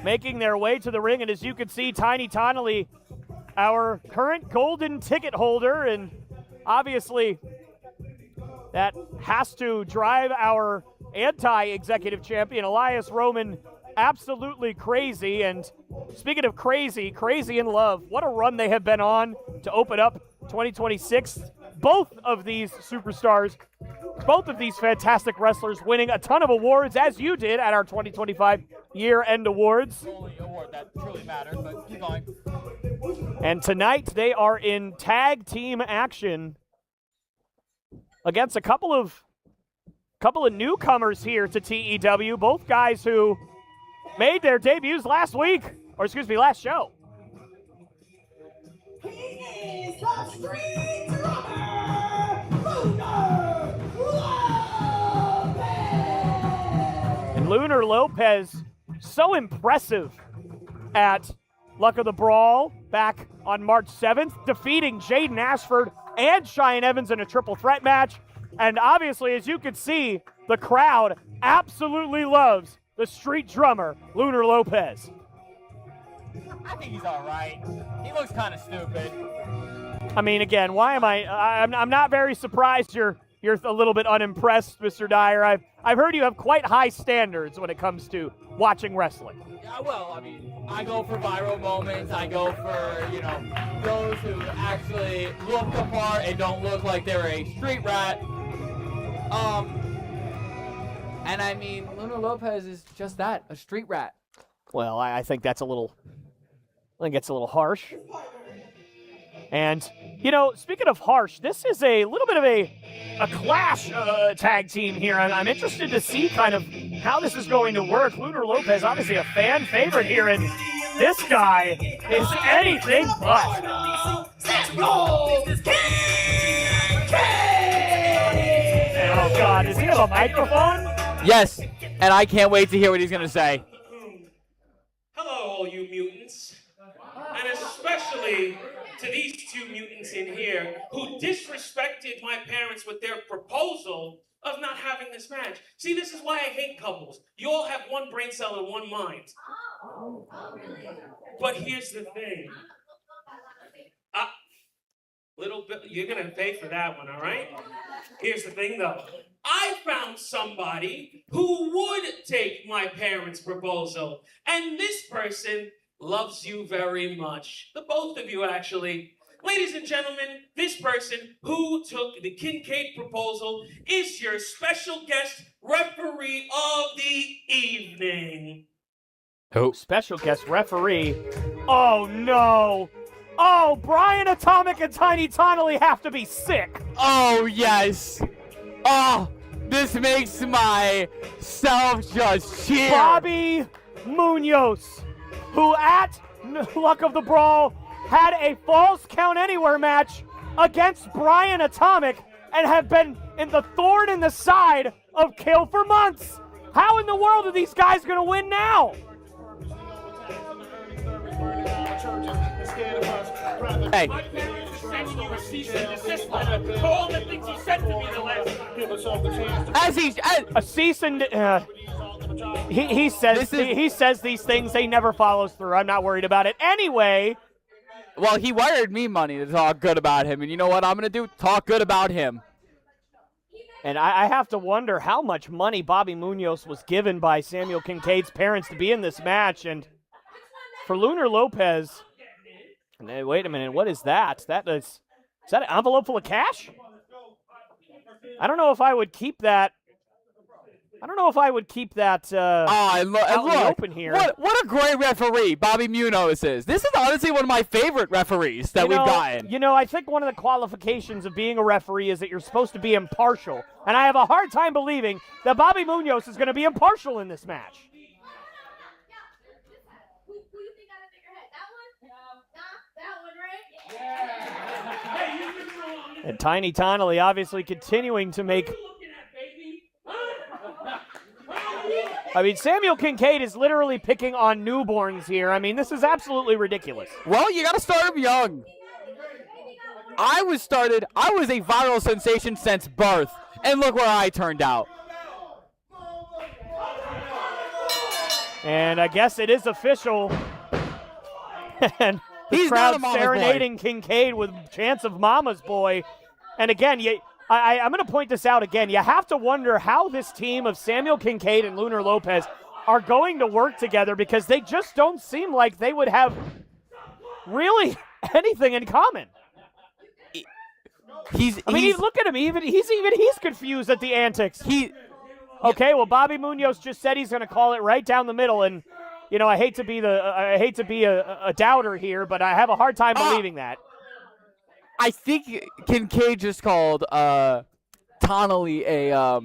making their way to the ring. And as you can see, Tiny Tonally, our current golden ticket holder, and obviously that has to drive our anti-executive champion, Elias Roman, absolutely crazy. And speaking of crazy, crazy in love, what a run they have been on to open up 2026. Both of these superstars, both of these fantastic wrestlers winning a ton of awards, as you did at our 2025 year-end awards. The only award that truly mattered, but keep going. And tonight they are in tag team action against a couple of newcomers here to TEW, both guys who made their debuts last week, or excuse me, last show. He's the street drummer, Lunar Lopez! And Lunar Lopez, so impressive at Luck of the Brawl back on March 7th, defeating Jaden Ashford and Cheyenne Evans in a triple threat match. And obviously, as you can see, the crowd absolutely loves the street drummer, Lunar Lopez. I think he's all right. He looks kind of stupid. I mean, again, why am I'm not very surprised you're a little bit unimpressed, Mr. Dyer. I've heard you have quite high standards when it comes to watching wrestling. Yeah, well, I mean, I go for viral moments. I go for, those who actually look the part and don't look like they're a street rat. And I mean, Lunar Lopez is just that, a street rat. Well, I think that's a little harsh. And, speaking of harsh, this is a little bit of a clash tag team here. I'm interested to see kind of how this is going to work. Lunar Lopez, obviously a fan favorite here, and this guy is anything but. Oh, God, does he have a microphone? Yes, and I can't wait to hear what he's going to say. Hello, all you mutants, and especially to these two mutants in here who disrespected my parents with their proposal of not having this match. See, this is why I hate couples. You all have one brain cell and one mind. But here's the thing. Little bit, you're gonna pay for that one, all right? Here's the thing, though. I found somebody who would take my parents' proposal, and this person loves you very much. The both of you, actually. Ladies and gentlemen, this person who took the Kincaid proposal is your special guest referee of the evening. Who? Special guest referee. Oh, no. Oh, Brian Atomic and Tiny Tonally have to be sick. Oh, yes. Oh, this makes myself just cheer. Bobby Munoz, who at Luck of the Brawl had a false count anywhere match against Brian Atomic and have been in the thorn in the side of K.I.L for months. How in the world are these guys going to win now? Hey. My parents are sending you a cease and desist letter for all the things he said to me the last time. A cease and he says these things, they never follows through. I'm not worried about it. Anyway. Well, he wired me money to talk good about him, and you know what I'm going to do? Talk good about him. And I have to wonder how much money Bobby Munoz was given by Samuel Kincaid's parents to be in this match. And for Lunar Lopez, wait a minute, what is that? Is that an envelope full of cash? I don't know if I would keep that. Out in the open here. What a great referee Bobby Munoz is. This is honestly one of my favorite referees that we've gotten. I think one of the qualifications of being a referee is that you're supposed to be impartial. And I have a hard time believing that Bobby Munoz is going to be impartial in this match. And Tiny Tonally obviously continuing to make... Samuel Kincaid is literally picking on newborns here. This is absolutely ridiculous. Well, you got to start him young. I was a viral sensation since birth, and look where I turned out. And I guess it is official. And the He's crowd not a mama's serenading Kincaid with chants of Mama's Boy. And again, I'm going to point this out again. You have to wonder how this team of Samuel Kincaid and Lunar Lopez are going to work together, because they just don't seem like they would have really anything in common. Look at him. He's confused at the antics. Okay, well, Bobby Munoz just said he's going to call it right down the middle, and I hate to be a doubter here, but I have a hard time believing that. I think Kincaid just called Tonally a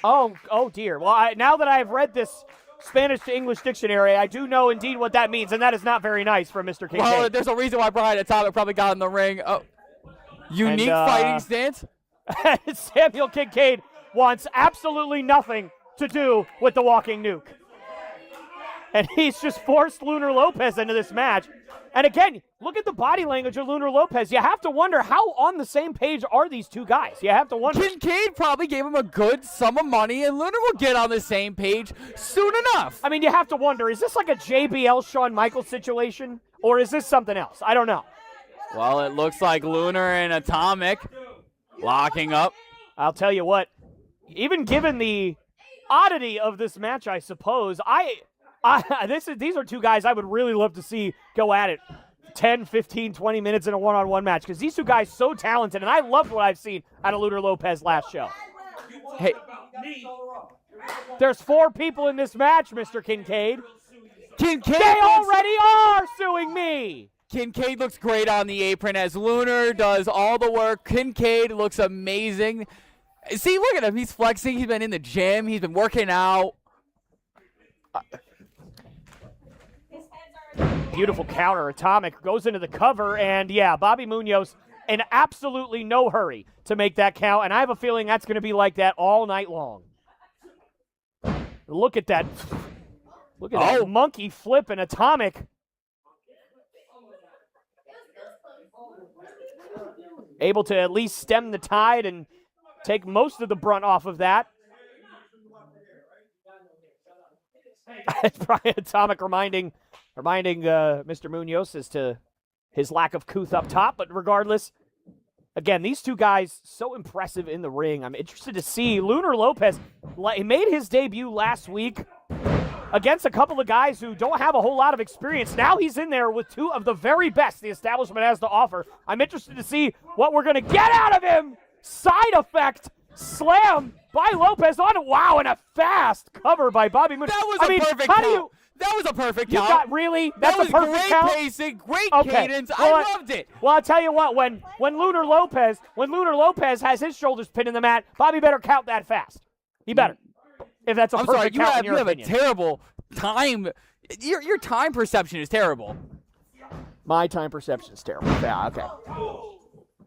Oh dear. Well, now that I've read this Spanish to English dictionary, I do know indeed what that means, and that is not very nice for Mr. Kincaid. Well, there's a reason why Brian Atomic probably got in the ring. Unique fighting stance. Samuel Kincaid wants absolutely nothing to do with the walking nuke. And he's just forced Lunar Lopez into this match. And again, look at the body language of Lunar Lopez. You have to wonder, how on the same page are these two guys? You have to wonder. Kincaid probably gave him a good sum of money, and Lunar will get on the same page soon enough. I mean, you have to wonder, is this like a JBL Shawn Michaels situation? Or is this something else? I don't know. Well, it looks like Lunar and Atomic locking up. I'll tell you what, even given the oddity of this match, I suppose, these are two guys I would really love to see go at it 10, 15, 20 minutes in a one-on-one match, because these two guys so talented, and I loved what I've seen out of Lunar Lopez last show. Hey, there's 4 people in this match, Mr. Kincaid. They already are suing me. Kincaid looks great on the apron as Lunar does all the work. Kincaid looks amazing. See, look at him. He's flexing. He's been in the gym. He's been working out. Beautiful counter. Atomic goes into the cover, and yeah, Bobby Munoz in absolutely no hurry to make that count, and I have a feeling that's going to be like that all night long. Look at that. Look at that monkey flip, and Atomic able to at least stem the tide and take most of the brunt off of that. Brian Atomic reminding Mr. Munoz as to his lack of couth up top. But regardless, again, these two guys, so impressive in the ring. I'm interested to see. Lunar Lopez, he made his debut last week against a couple of guys who don't have a whole lot of experience. Now he's in there with 2 of the very best the establishment has to offer. I'm interested to see what we're going to get out of him. Side effect slam by Lopez on it. Wow, and a fast cover by Bobby Munoz. That was a perfect count. That was a perfect count. That's a perfect count? Great pacing, great cadence. Well, I loved it. Well, I'll tell you what, when Lunar Lopez has his shoulders pinned in the mat, Bobby better count that fast. He better. If that's a perfect count in your opinion. You have a terrible time. Your time perception is terrible. My time perception is terrible. Yeah, okay.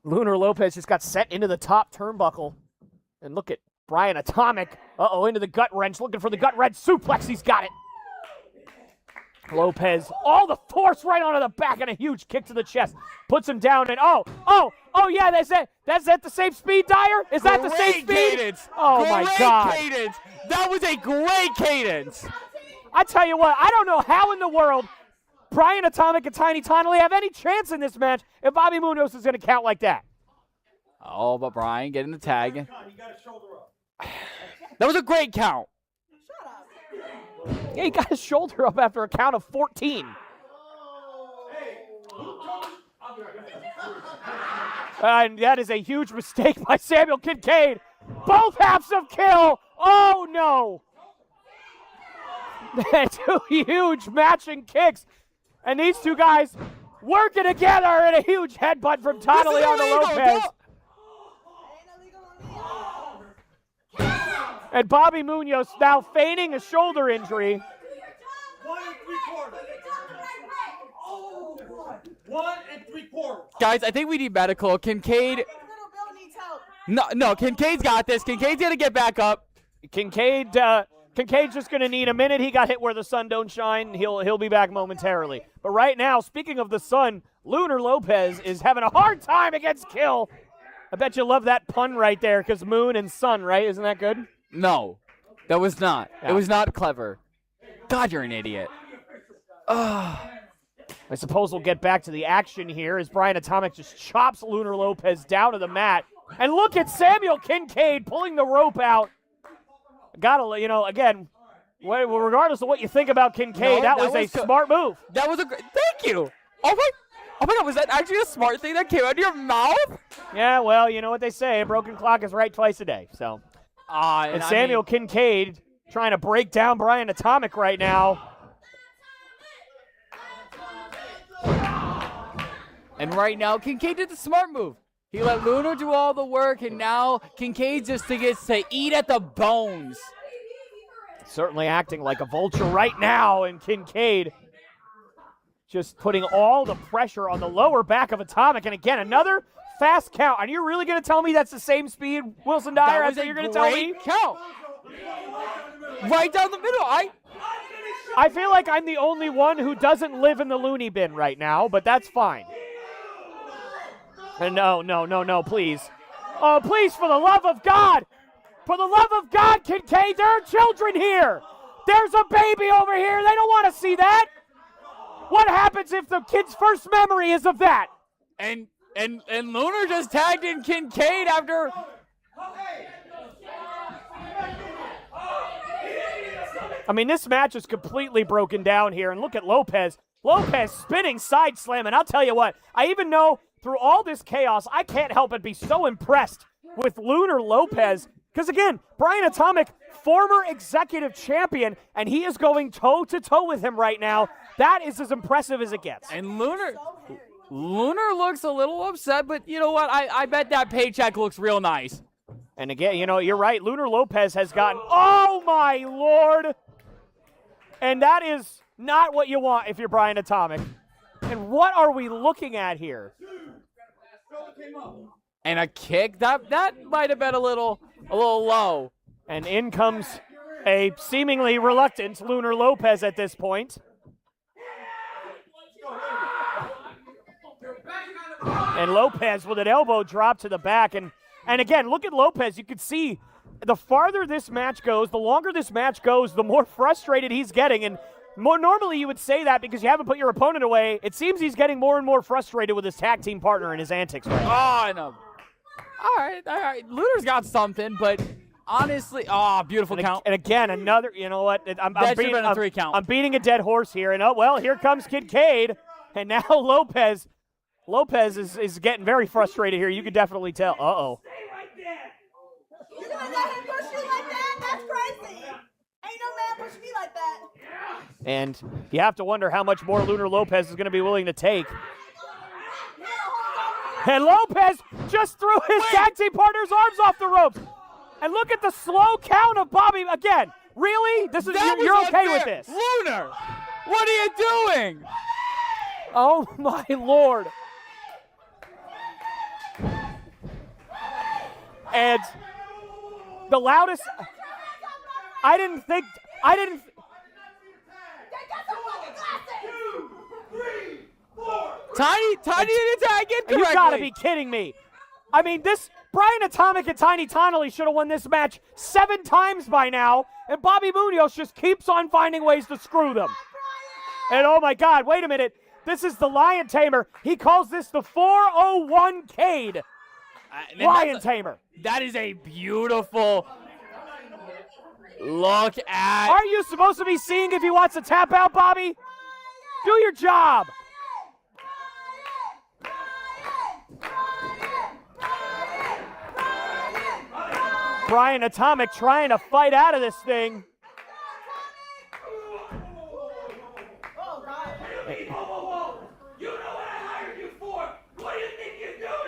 Lunar Lopez just got set into the top turnbuckle. And look at Brian Atomic. Into the gut wrench, looking for the gut wrench suplex. He's got it. Lopez, all the force right onto the back and a huge kick to the chest. Puts him down and yeah, that's it. That's at the same speed, Dyer? Is that the same speed? Cadence. Oh my God. Great cadence. That was a great cadence. I tell you what, I don't know how in the world Brian Atomic and Tiny Tonally have any chance in this match if Bobby Munoz is going to count like that. Oh, but Brian getting the tag. That was a great count. Yeah, he got his shoulder up after a count of 14. And that is a huge mistake by Samuel Kincaid. Both halves of K.I.L. Oh, no. 2 huge matching kicks. And these 2 guys working together, and a huge headbutt from Tonally on the Lopez. And Bobby Munoz now feigning a shoulder injury. 1 3/4. Guys, I think we need medical. Kincaid. No, Kincaid's got this. Kincaid's gonna get back up. Kincaid's just gonna need a minute. He got hit where the sun don't shine. He'll be back momentarily. But right now, speaking of the sun, Lunar Lopez is having a hard time against K.I.L. I bet you love that pun right there, because moon and sun, right? Isn't that good? No, that was not. Yeah. It was not clever. God, you're an idiot. I suppose we'll get back to the action here as Brian Atomic just chops Lunar Lopez down to the mat. And look at Samuel Kincaid pulling the rope out. Gotta, you know, again, regardless of what you think about Kincaid, that was a smart move. That was a great. Thank you. Oh my God, was that actually a smart thing that came out of your mouth? Yeah, well, you know what they say, a broken clock is right twice a day. So, and Samuel Kincaid trying to break down Brian Atomic right now. And right now, Kincaid did the smart move. He let Lunar do all the work, and now Kincaid just gets to eat at the bones. Certainly acting like a vulture right now, and Kincaid just putting all the pressure on the lower back of Atomic. And again, another fast count. Are you really going to tell me that's the same speed, Wilson Dyer? That was you're going to tell me? Count. Right down the middle. I feel like I'm the only one who doesn't live in the loony bin right now, but that's fine. No, please. Oh, please, for the love of God. For the love of God, Kincaid, there are children here. There's a baby over here. They don't want to see that. What happens if the kid's first memory is of that? And Lunar just tagged in Kincaid after. I mean, this match is completely broken down here. And look at Lopez. Lopez spinning, side slam. And I'll tell you what, I even know through all this chaos, I can't help but be so impressed with Lunar Lopez. Because again, Brian Atomic, former executive champion, and he is going toe-to-toe with him right now. That is as impressive as it gets. And Lunar looks a little upset, but you know what? I bet that paycheck looks real nice. And again, you know, you're right. Lunar Lopez has gotten, oh my Lord. And that is not what you want if you're Brian Atomic. And what are we looking at here? And a kick, that might have been a little low. And in comes a seemingly reluctant Lunar Lopez at this point. And Lopez with an elbow drop to the back. And again, look at Lopez. You can see the farther this match goes, the longer this match goes, the more frustrated he's getting. And more normally you would say that because you haven't put your opponent away. It seems he's getting more and more frustrated with his tag team partner and his antics right now. Oh, I know. All right. Lunar's got something, but honestly, beautiful count. And again, another, you know what? I'm beating a 3 count. I'm beating a dead horse here. And, well, here comes Kincaid. And now Lopez is getting very frustrated here. You can definitely tell. Uh-oh. You're gonna let him push you like that? That's crazy. Ain't no man push me like that. And you have to wonder how much more Lunar Lopez is going to be willing to take. And Lopez just threw his tag team partner's arms off the ropes. And look at the slow count of Bobby again. Really? You're okay with this? Lunar, what are you doing? Oh my Lord. And the loudest, I didn't. They got some fucking glasses. 2, 3, 4. Tiny didn't tag in correctly. You gotta be kidding me. I mean, Brian Atomic and Tiny Tonelli should have won this match 7 times by now, and Bobby Munoz just keeps on finding ways to screw them. And oh my God, wait a minute. This is the Lion Tamer. He calls this the 401Cade. Lion Tamer. That is a beautiful look at. Are you supposed to be seeing if he wants to tap out, Bobby? Do your job. Brian Atomic trying to fight out of this thing.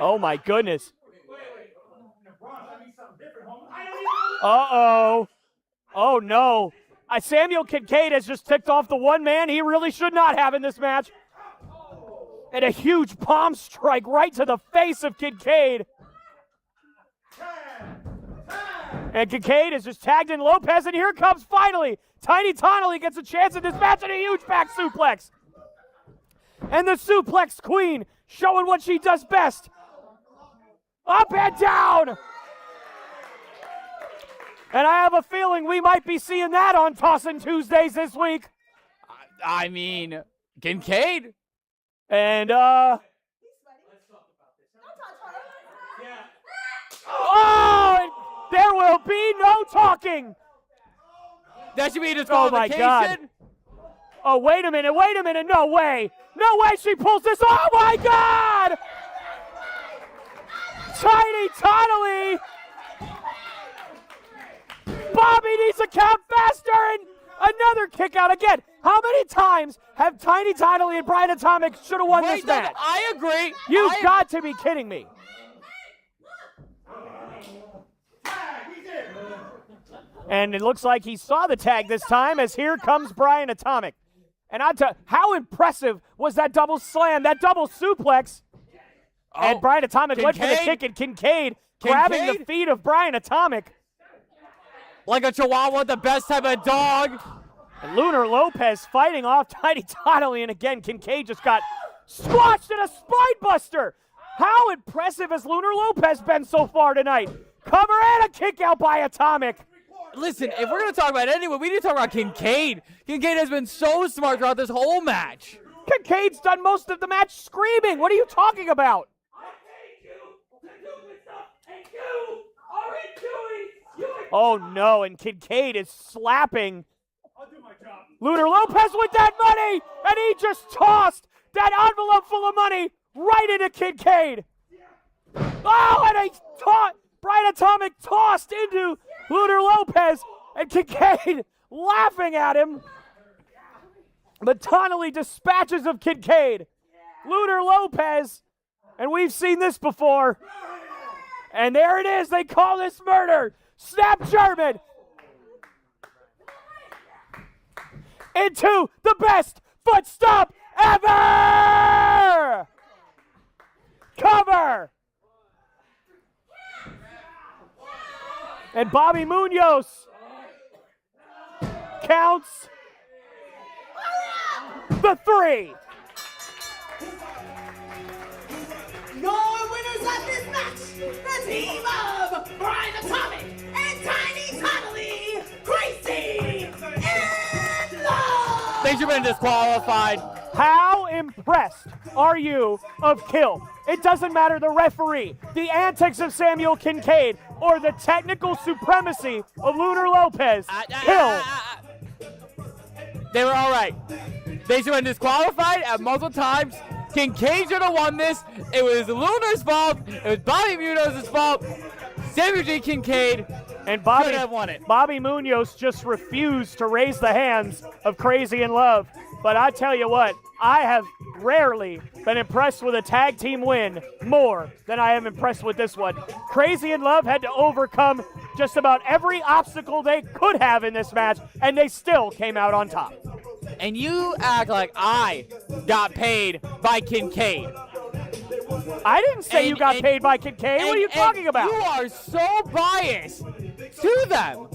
Oh my goodness. Uh-oh. Oh no. Samuel Kincaid has just ticked off the one man he really should not have in this match. And a huge palm strike right to the face of Kincaid. And Kincaid is just tagged in Lopez, and here comes finally. Tiny Tonelli gets a chance at this match and a huge back suplex. And the suplex queen showing what she does best. Up and down. And I have a feeling we might be seeing that on Tossin' Tuesdays this week. I mean, Kincaid. And, Don't touch her. oh, and there will be no talking. That should be a Oh, my disqualification. God. Oh, wait a minute, no way. No way she pulls this, oh my God! Tiny Tonally! Bobby needs to count faster, and another kick out again. How many times have Tiny Tonally and Brian Atomic should have won this no, match? I agree. You've got to be kidding me. And it looks like he saw the tag this time, as here comes Brian Atomic. And how impressive was that double slam, that double suplex? And Brian Atomic went for the kick, and Kincaid grabbing the feet of Brian Atomic. Like a chihuahua, the best type of dog. And Lunar Lopez fighting off Tiny Tonally, and again, Kincaid just got squashed in a spine buster. How impressive has Lunar Lopez been so far tonight? Cover and a kick out by Atomic. Listen, if we're going to talk about it anyway, we need to talk about Kincaid. Kincaid has been so smart throughout this whole match. Kincaid's done most of the match screaming. What are you talking about? Oh no, and Kincaid is slapping Lunar Lopez with that money, and he just tossed that envelope full of money right into Kincaid. Oh, and Brian Atomic tossed into Lunar Lopez, and Kincaid laughing at him. But Tonally dispatches of Kincaid. Lunar Lopez, and we've seen this before. And there it is, they call this murder. Snap German into the best foot stomp ever. Cover. And Bobby Munoz counts the 3. Your winners of this match, the team of Brian Atomic and Tiny Tonally, Crazy in Love. They should have been disqualified. How impressed are you of K.I.L? It doesn't matter the referee, the antics of Samuel Kincaid, or the technical supremacy of Lunar Lopez. K.I.L. They were all right. They should have been disqualified at multiple times. Kincaid should have won this. It was Lunar's fault. It was Bobby Munoz's fault. Samuel G. Kincaid And Bobby should have won it. Bobby Munoz just refused to raise the hands of Crazy in Love. But I tell you what, I have rarely been impressed with a tag team win more than I am impressed with this one. Crazy in Love had to overcome just about every obstacle they could have in this match, and they still came out on top. And you act like I got paid by Kincaid. I didn't say you got paid by Kincaid. What are you talking about? You are so biased to them.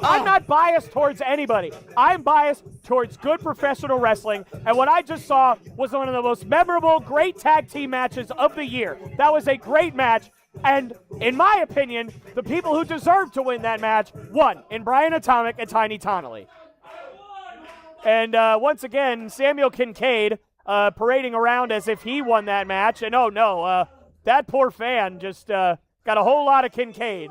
I'm not biased towards anybody. I'm biased towards good professional wrestling, and what I just saw was one of the most memorable, great tag team matches of the year. That was a great match, and in my opinion, the people who deserved to win that match won in Brian Atomic and Tiny Tonally. And once again, Samuel Kincaid parading around as if he won that match, and oh no, that poor fan just got a whole lot of Kincaid.